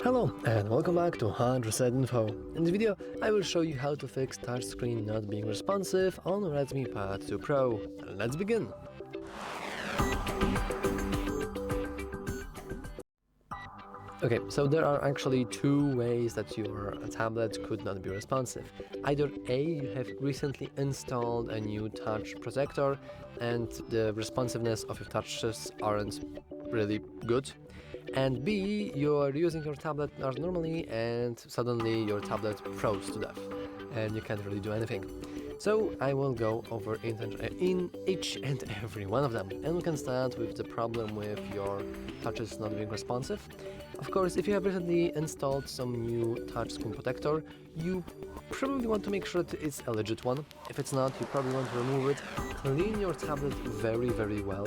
Hello and welcome back to hardreset.info. In this video, I will show you how to fix touchscreen not being responsive on REDMI Pad 2 Pro. Let's begin! Okay, so there are actually two ways that your tablet could not be responsive. Either A, you have recently installed a new touch protector and the responsiveness of your touches aren't really good, and B, you are using your tablet as normally and suddenly your tablet froze to death and you can't really do anything. So I will go over in each and every one of them, and we can start with the problem with your touches not being responsive. Of course, if you have recently installed some new touchscreen protector, you probably want to make sure that it's a legit one. If it's not, you probably want to remove it, clean your tablet very well,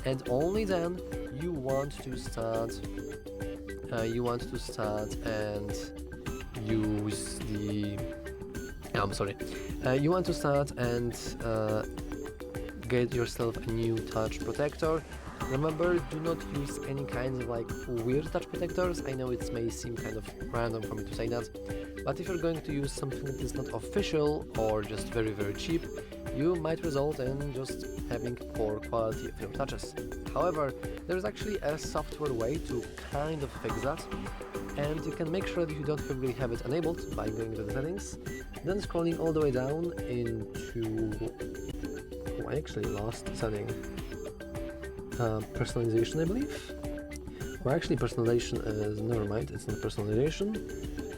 and only then you want to start and use the you want to start and get yourself a new touch protector. Remember, do not use any kinds of weird touch protectors. I know it may seem kind of random for me to say that, but if you're going to use something that is not official or just very cheap, you might result in just having poor quality of your touches. However, there's actually a software way to kind of fix that, and you can make sure that you don't really have it enabled by going to the settings, then scrolling all the way down into... Oh, I actually lost the setting. Personalization, I believe? Or actually personalization is... never mind, it's not personalization.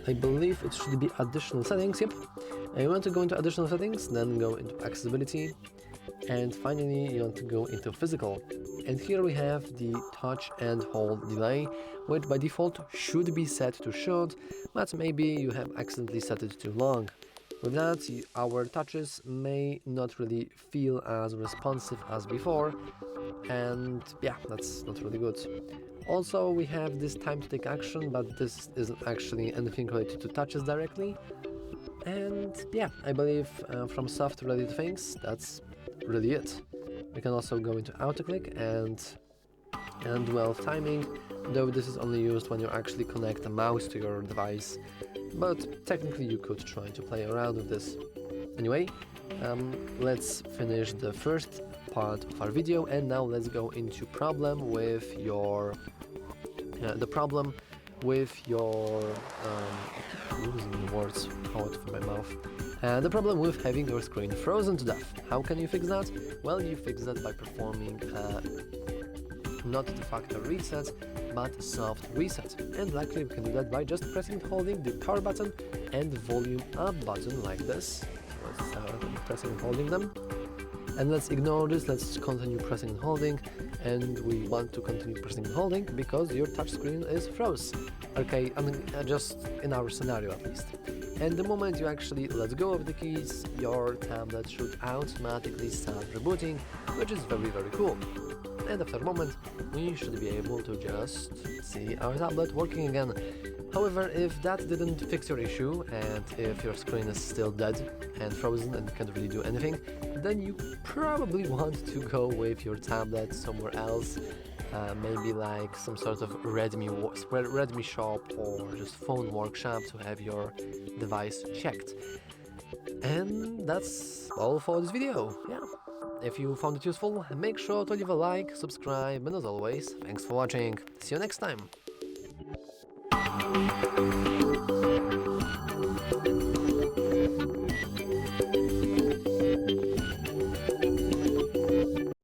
I believe it should be additional settings, yep. You want to go into additional settings, then go into accessibility, and finally you want to go into physical. And here we have the touch and hold delay, which by default should be set to short, but maybe you have accidentally set it too long. With that, our touches may not really feel as responsive as before, and yeah, that's not really good. Also, we have this time to take action, but this isn't actually anything related to touches directly. And yeah, I believe from soft-related things, that's really it. We can also go into autoclick and well, timing, though this is only used when you actually connect a mouse to your device, but technically you could try to play around with this. Anyway, let's finish the first part of our video, and now let's go into problem with your losing the words out from my mouth. The problem with having your screen frozen to death. How can you fix that? Well, you fix that by performing not the factory reset, but soft reset. And likely we can do that by just pressing and holding the power button and the volume up button like this. Let's pressing and holding them. And let's ignore this, let's continue pressing and holding, and we want to continue pressing and holding because your touchscreen is froze. Okay, I mean, just in our scenario at least. And the moment you actually let go of the keys, your tablet should automatically start rebooting, which is very cool. And after a moment, we should be able to just see our tablet working again. However, if that didn't fix your issue, and if your screen is still dead and frozen and can't really do anything, then you probably want to go with your tablet somewhere else, maybe like some sort of Redmi shop or just phone workshop to have your device checked. And that's all for this video. Yeah. If you found it useful, make sure to leave a like, subscribe, and as always, thanks for watching. See you next time!